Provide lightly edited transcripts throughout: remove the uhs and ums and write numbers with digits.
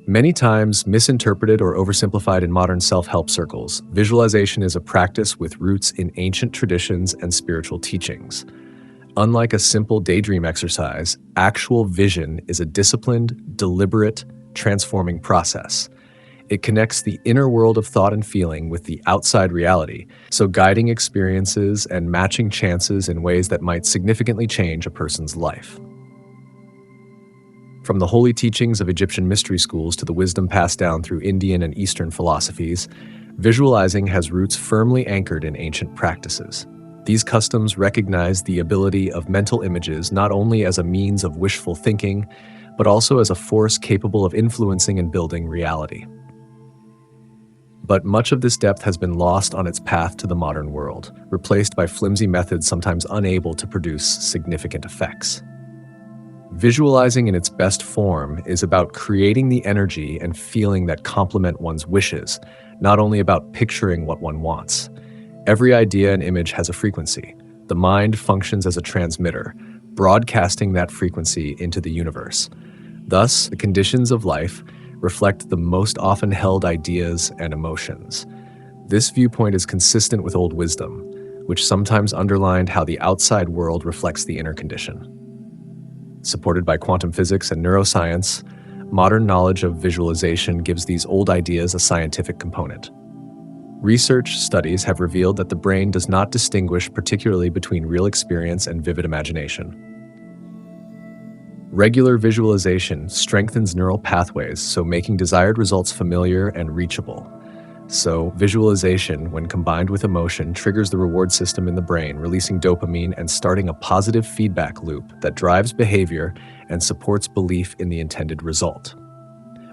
Many times misinterpreted or oversimplified in modern self-help circles, visualization is a practice with roots in ancient traditions and spiritual teachings. Unlike a simple daydream exercise, actual vision is a disciplined, deliberate, transforming process. It connects the inner world of thought and feeling with the outside reality, so guiding experiences and matching chances in ways that might significantly change a person's life. From the holy teachings of Egyptian mystery schools to the wisdom passed down through Indian and Eastern philosophies, visualizing has roots firmly anchored in ancient practices. These customs recognize the ability of mental images not only as a means of wishful thinking, but also as a force capable of influencing and building reality. But much of this depth has been lost on its path to the modern world, replaced by flimsy methods sometimes unable to produce significant effects. Visualizing in its best form is about creating the energy and feeling that complement one's wishes, not only about picturing what one wants. Every idea and image has a frequency. The mind functions as a transmitter, broadcasting that frequency into the universe. Thus, the conditions of life reflect the most often held ideas and emotions. This viewpoint is consistent with old wisdom, which sometimes underlined how the outside world reflects the inner condition. Supported by quantum physics and neuroscience, modern knowledge of visualization gives these old ideas a scientific component. Research studies have revealed that the brain does not distinguish particularly between real experience and vivid imagination. Regular visualization strengthens neural pathways, so making desired results familiar and reachable. So, visualization, when combined with emotion, triggers the reward system in the brain, releasing dopamine and starting a positive feedback loop that drives behavior and supports belief in the intended result.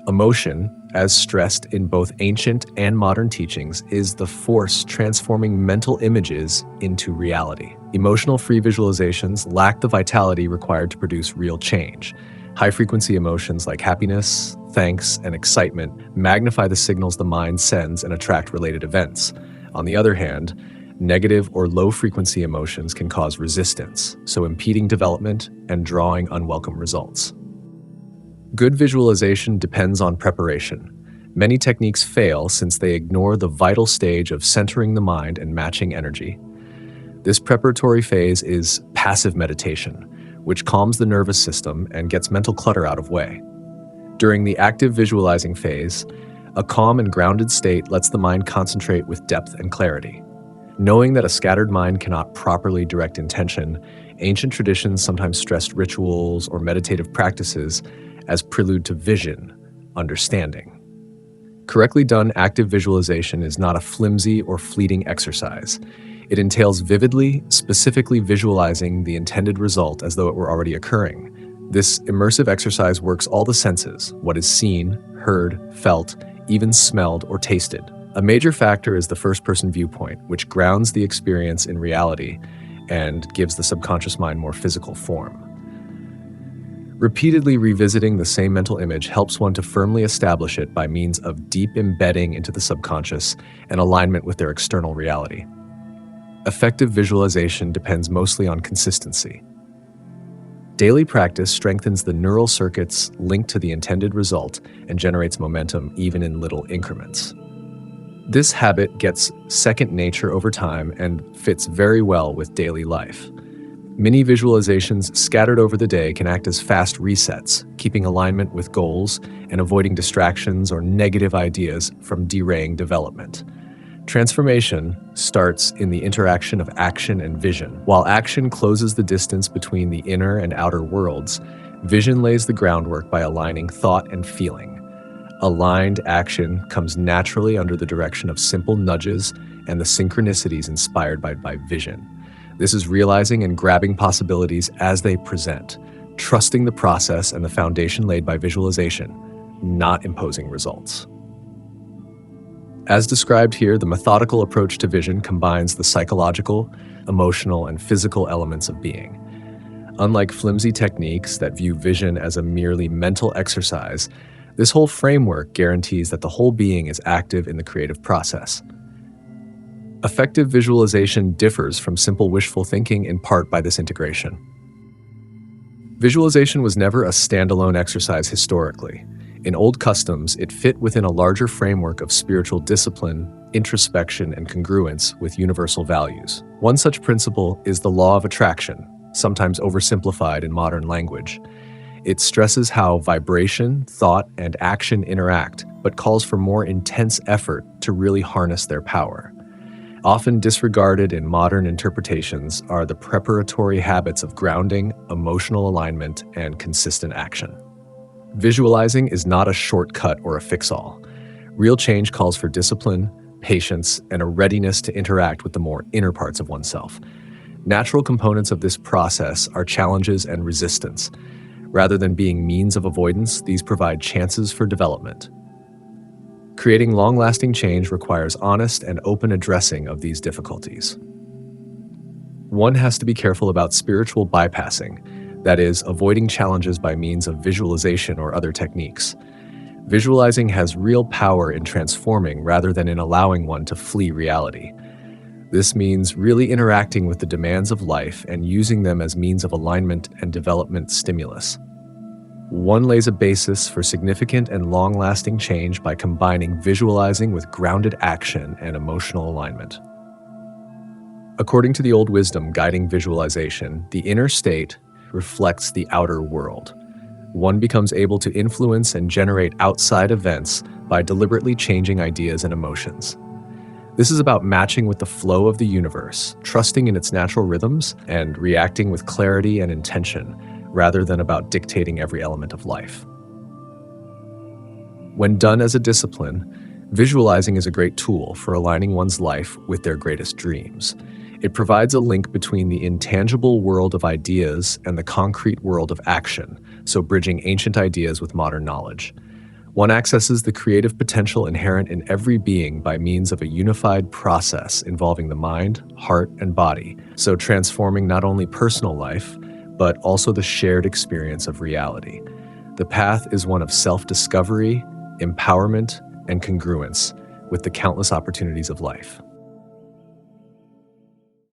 Emotion, as stressed in both ancient and modern teachings, is the force transforming mental images into reality. Emotional-free visualizations lack the vitality required to produce real change. High-frequency emotions like happiness, thanks, and excitement magnify the signals the mind sends and attract related events. On the other hand, negative or low-frequency emotions can cause resistance, so impeding development and drawing unwelcome results. Good visualization depends on preparation. Many techniques fail since they ignore the vital stage of centering the mind and matching energy. This preparatory phase is passive meditation, which calms the nervous system and gets mental clutter out of way. During the active visualizing phase, a calm and grounded state lets the mind concentrate with depth and clarity. Knowing that a scattered mind cannot properly direct intention, ancient traditions sometimes stressed rituals or meditative practices as prelude to vision, understanding. Correctly done active visualization is not a flimsy or fleeting exercise. It entails vividly, specifically visualizing the intended result as though it were already occurring. This immersive exercise works all the senses, what is seen, heard, felt, even smelled or tasted. A major factor is the first-person viewpoint, which grounds the experience in reality and gives the subconscious mind more physical form. Repeatedly revisiting the same mental image helps one to firmly establish it by means of deep embedding into the subconscious and alignment with their external reality. Effective visualization depends mostly on consistency. Daily practice strengthens the neural circuits linked to the intended result and generates momentum even in little increments. This habit gets second nature over time and fits very well with daily life. Mini visualizations scattered over the day can act as fast resets, keeping alignment with goals and avoiding distractions or negative ideas from deraying development. Transformation starts in the interaction of action and vision. While action closes the distance between the inner and outer worlds, vision lays the groundwork by aligning thought and feeling. Aligned action comes naturally under the direction of simple nudges and the synchronicities inspired by vision. This is realizing and grabbing possibilities as they present, trusting the process and the foundation laid by visualization, not imposing results. As described here, the methodical approach to vision combines the psychological, emotional, and physical elements of being. Unlike flimsy techniques that view vision as a merely mental exercise, this whole framework guarantees that the whole being is active in the creative process. Effective visualization differs from simple wishful thinking in part by this integration. Visualization was never a standalone exercise historically. In old customs, it fit within a larger framework of spiritual discipline, introspection, and congruence with universal values. One such principle is the law of attraction, sometimes oversimplified in modern language. It stresses how vibration, thought, and action interact, but calls for more intense effort to really harness their power. Often disregarded in modern interpretations are the preparatory habits of grounding, emotional alignment, and consistent action. Visualizing is not a shortcut or a fix-all. Real change calls for discipline, patience, and a readiness to interact with the more inner parts of oneself. Natural components of this process are challenges and resistance. Rather than being means of avoidance, these provide chances for development. Creating long-lasting change requires honest and open addressing of these difficulties. One has to be careful about spiritual bypassing, that is, avoiding challenges by means of visualization or other techniques. Visualizing has real power in transforming rather than in allowing one to flee reality. This means really interacting with the demands of life and using them as means of alignment and development stimulus. One lays a basis for significant and long-lasting change by combining visualizing with grounded action and emotional alignment. According to the old wisdom guiding visualization, the inner state reflects the outer world. One becomes able to influence and generate outside events by deliberately changing ideas and emotions. This is about matching with the flow of the universe, trusting in its natural rhythms, and reacting with clarity and intention, rather than about dictating every element of life. When done as a discipline, visualizing is a great tool for aligning one's life with their greatest dreams. It provides a link between the intangible world of ideas and the concrete world of action, so bridging ancient ideas with modern knowledge. One accesses the creative potential inherent in every being by means of a unified process involving the mind, heart, and body, so transforming not only personal life, but also the shared experience of reality. The path is one of self-discovery, empowerment, and congruence with the countless opportunities of life.